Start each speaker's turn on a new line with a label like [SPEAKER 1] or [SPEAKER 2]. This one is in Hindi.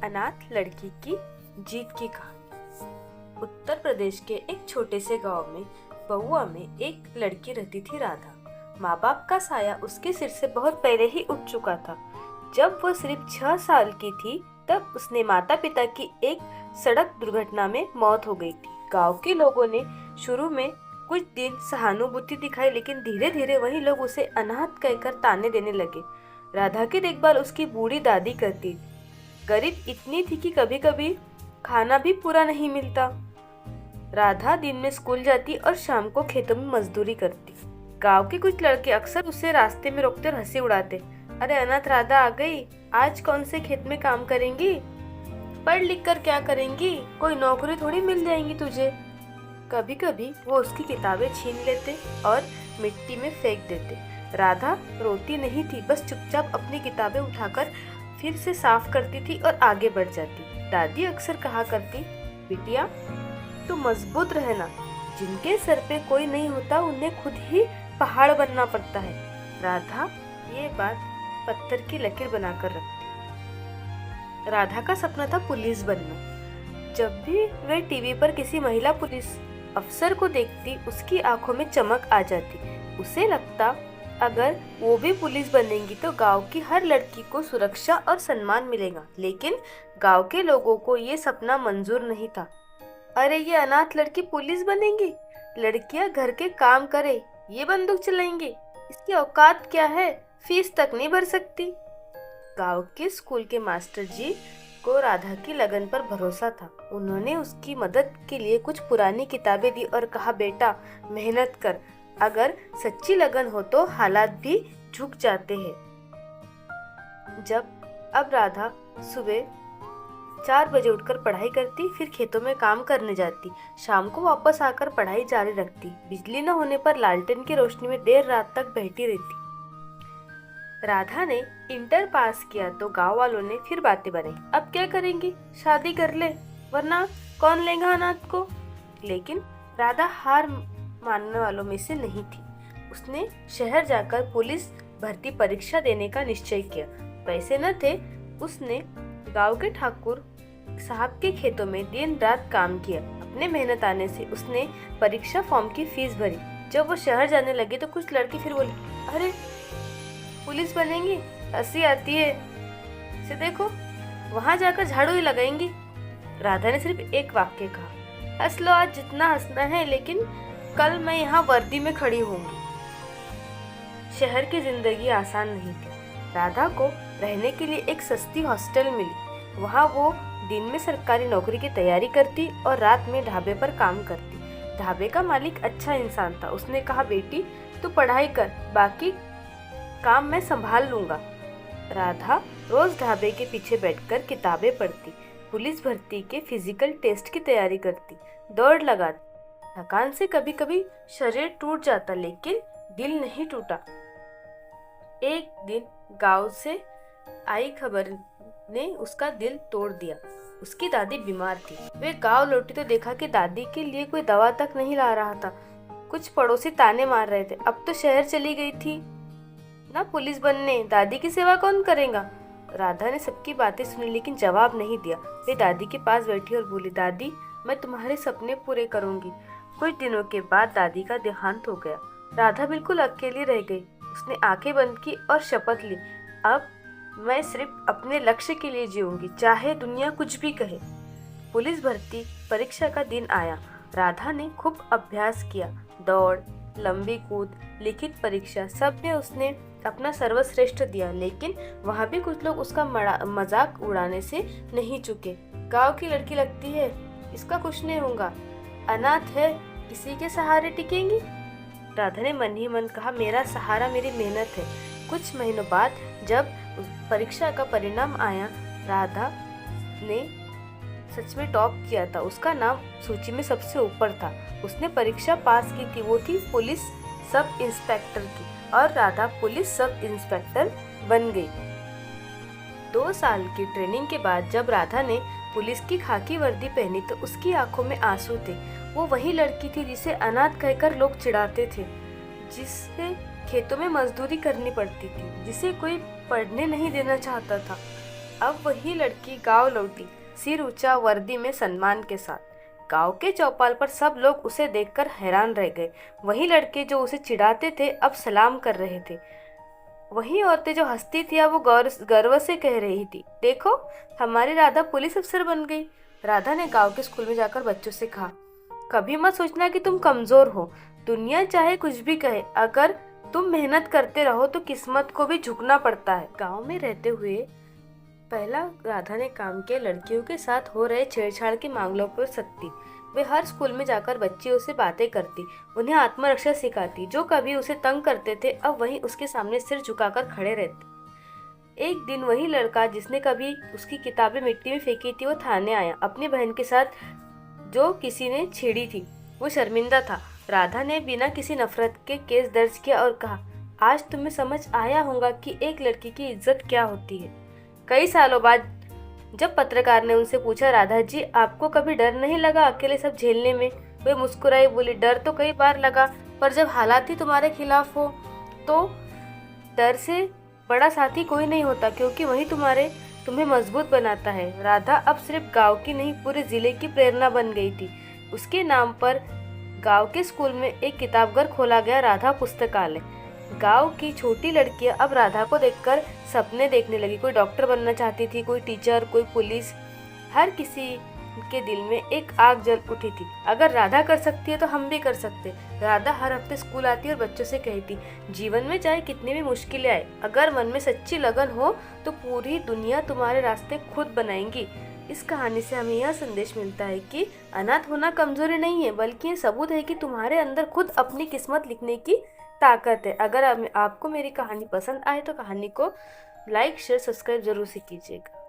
[SPEAKER 1] अनाथ लड़की की जीत की कहानी। उत्तर प्रदेश के एक छोटे से गांव में बहुआ में एक लड़की रहती थी, राधा। माँ बाप का साया उसके सिर से बहुत पहले ही उठ चुका था। जब वो सिर्फ 6 साल की थी तब उसने माता पिता की एक सड़क दुर्घटना में मौत हो गई थी। गांव के लोगों ने शुरू में कुछ दिन सहानुभूति दिखाई, लेकिन धीरे धीरे वही लोग उसे अनाथ कहकर ताने देने लगे। राधा की देखभाल उसकी बूढ़ी दादी करती। गरीब इतनी थी कि कभी कभी खाना भी पूरा नहीं मिलता। राधा दिन में स्कूल जाती और शाम को खेतों में मजदूरी करती। गांव के कुछ लड़के अक्सर उसे रास्ते में रोकते और हंसी उड़ाते। अरे अनाथ राधा आ गई, आज कौन से खेत में काम करेंगी, पढ़ लिख कर क्या करेंगी, कोई नौकरी थोड़ी मिल जाएंगी तुझे। कभी कभी वो उसकी किताबें छीन लेते और मिट्टी में फेंक देते। राधा रोती नहीं थी, बस चुपचाप अपनी किताबें उठाकर फिर से साफ करती थी और आगे बढ़ जाती। दादी अक्सर कहा करती, बिटिया तू मजबूत रहना, जिनके सर पे कोई नहीं होता उन्हें खुद ही पहाड़ बनना पड़ता है। राधा ये बात पत्थर की लकीर बनाकर रखती। राधा का सपना था पुलिस बनना। जब भी वह टीवी पर किसी महिला पुलिस अफसर को देखती, उसकी आंखों में चमक आ जाती। उसे लगता अगर वो भी पुलिस बनेंगी तो गांव की हर लड़की को सुरक्षा और सम्मान मिलेगा। लेकिन गांव के लोगों को ये सपना मंजूर नहीं था। अरे ये अनाथ लड़की पुलिस बनेंगी, लड़कियां घर के काम करे, ये बंदूक चलाएंगी, इसकी औकात क्या है, फीस तक नहीं भर सकती। गांव के स्कूल के मास्टर जी को राधा की लगन पर भरोसा था। उन्होंने उसकी मदद के लिए कुछ पुरानी किताबें दी और कहा, बेटा मेहनत कर, अगर सच्ची लगन हो तो हालात भी झुक जाते हैं। अब राधा सुबह 4 बजे उठकर पढ़ाई करती, फिर खेतों में काम करने जाती, शाम को वापस आकर पढ़ाई जारी रखती। बिजली न होने पर लालटेन की रोशनी में देर रात तक बैठी रहती। राधा ने इंटर पास किया तो गांव वालों ने फिर बातें बनाई, अब क्या करेंगी, शादी कर ले, वरना कौन लेगा अनाथ को। लेकिन राधा हार मानने वालों में से नहीं थी। उसने शहर जाकर पुलिस भर्ती परीक्षा देने का निश्चय किया। पैसे न थे, उसने गांव के ठाकुर साहब के खेतों में दिन रात काम किया। अपने मेहनत आने से उसने परीक्षा फॉर्म की फीस भरी। जब वो शहर जाने लगे तो कुछ लड़के फिर बोले, अरे पुलिस बनेंगी, हंसी आती है, इसे देखो वहां जाकर झाड़ू ही लगाएंगी। राधा ने सिर्फ एक वाक्य कहा, हंस लो आज जितना हंसना है, लेकिन कल मैं यहाँ वर्दी में खड़ी होंगी। शहर की जिंदगी आसान नहीं थी। राधा को रहने के लिए एक सस्ती हॉस्टल मिली। वहाँ वो दिन में सरकारी नौकरी की तैयारी करती और रात में ढाबे पर काम करती। ढाबे का मालिक अच्छा इंसान था। उसने कहा, बेटी तू पढ़ाई कर, बाकी काम मैं संभाल लूंगा। राधा रोज ढाबे के पीछे बैठकर किताबें पढ़ती, पुलिस भर्ती के फिजिकल टेस्ट की तैयारी करती, दौड़ लगाती। थकान से कभी कभी शरीर टूट जाता, लेकिन दिल नहीं टूटा। एक दिन गांव से आई खबर ने उसका दिल तोड़ दिया। उसकी दादी बीमार थी। वे गांव लौटी तो देखा कि दादी के लिए कोई दवा तक नहीं ला रहा था। कुछ पड़ोसी ताने मार रहे थे, अब तो शहर चली गई थी ना पुलिस बनने, दादी की सेवा कौन करेगा। राधा ने सबकी बातें सुनी लेकिन जवाब नहीं दिया। वे दादी के पास बैठी और बोली, दादी मैं तुम्हारे सपने पूरे करूंगी। कुछ दिनों के बाद दादी का देहांत हो गया। राधा बिल्कुल अकेली रह गई। उसने आंखें बंद की और शपथ ली, अब मैं सिर्फ अपने लक्ष्य के लिए जीऊंगी, चाहे दुनिया कुछ भी कहे। पुलिस भर्ती परीक्षा का दिन आया। राधा ने खूब अभ्यास किया, दौड़, लंबी कूद, लिखित परीक्षा, सब में उसने अपना सर्वश्रेष्ठ दिया। लेकिन वहाँ भी कुछ लोग उसका मजाक उड़ाने से नहीं चुके। गांव की लड़की लगती है, इसका कुछ नहीं होगा, अनाथ है, किसी के सहारे टिकेंगी। राधा ने मन ही मन कहा, मेरा सहारा मेरी मेहनत है। कुछ महीनों बाद जब परीक्षा का परिणाम आया, राधा ने सच में टॉप किया था। उसका नाम सूची में सबसे ऊपर था। उसने परीक्षा पास की थी, वो थी पुलिस सब इंस्पेक्टर की, और राधा पुलिस सब इंस्पेक्टर बन गई। 2 साल की ट्रेनिंग के बाद जब राधा ने पुलिस की खाकी वर्दी पहनी तो उसकी आंखों में आंसू थे। वो वही लड़की थी जिसे अनाथ कहकर लोग चिढ़ाते थे, जिसे खेतों में मजदूरी करनी पड़ती थी, जिसे कोई पढ़ने नहीं देना चाहता था। अब वही लड़की गांव लौटी, सिर ऊंचा, वर्दी में, सम्मान के साथ। गांव के चौपाल पर सब लोग उसे देखकर हैरान रह गए। वही लड़के जो उसे चिढ़ाते थे अब सलाम कर रहे थे। वही औरतें जो हंसती थी अब वो गर्व से कह रही थी, देखो हमारी राधा पुलिस अफसर बन गई। राधा ने गांव के स्कूल में जाकर बच्चों से कहा, कभी मत सोचना कि तुम कमजोर हो। दुनिया चाहे कुछ भी कहे, अगर तुम मेहनत करते रहो तो किस्मत को भी झुकना पड़ता है। गांव में रहते हुए पहला राधा ने काम किया लड़कियों के साथ हो रहे छेड़छाड़ के मामलों पर सख्ती। वे हर स्कूल में जाकर बच्चियों से बातें करती, उन्हें आत्मरक्षा सिखाती। जो कभी उसे तंग करते थे अब वहीं उसके सामने सिर झुकाकर खड़े रहते। एक दिन वही लड़का जिसने कभी उसकी किताबें मिट्टी में फेंकी थी वो थाने आया, अपनी बहन के साथ जो किसी ने छेड़ी थी। वो शर्मिंदा था। राधा ने बिना किसी नफरत के केस दर्ज किया और कहा, आज तुम्हें समझ आया होगा कि एक लड़की की इज्जत क्या होती है। कई सालों बाद जब पत्रकार ने उनसे पूछा, राधा जी आपको कभी डर नहीं लगा अकेले सब झेलने में? वे मुस्कुराई, बोली, डर तो कई बार लगा, पर जब हालात ही तुम्हारे खिलाफ हो तो डर से बड़ा साथी कोई नहीं होता, क्योंकि वही तुम्हें मजबूत बनाता है। राधा अब सिर्फ गांव की नहीं पूरे जिले की प्रेरणा बन गई थी। उसके नाम पर गांव के स्कूल में एक किताबघर खोला गया, राधा पुस्तकालय। गांव की छोटी लड़कियां अब राधा को देखकर सपने देखने लगी। कोई डॉक्टर बनना चाहती थी, कोई टीचर, कोई पुलिस। हर किसी के दिल में एक आग जल उठी थी, अगर राधा कर सकती है तो हम भी कर सकते। राधा हर हफ्ते स्कूल आती और बच्चों से कहती, जीवन में चाहे कितनी भी मुश्किलें आए, अगर मन में सच्ची लगन हो तो पूरी दुनिया तुम्हारे रास्ते खुद बनाएंगी। इस कहानी से हमें यह संदेश मिलता है कि अनाथ होना कमजोरी नहीं है, बल्कि ये सबूत है कि तुम्हारे अंदर खुद अपनी किस्मत लिखने की ताकत है। अगर आपको मेरी कहानी पसंद आए तो कहानी को लाइक, शेयर, सब्सक्राइब जरूर से कीजिएगा।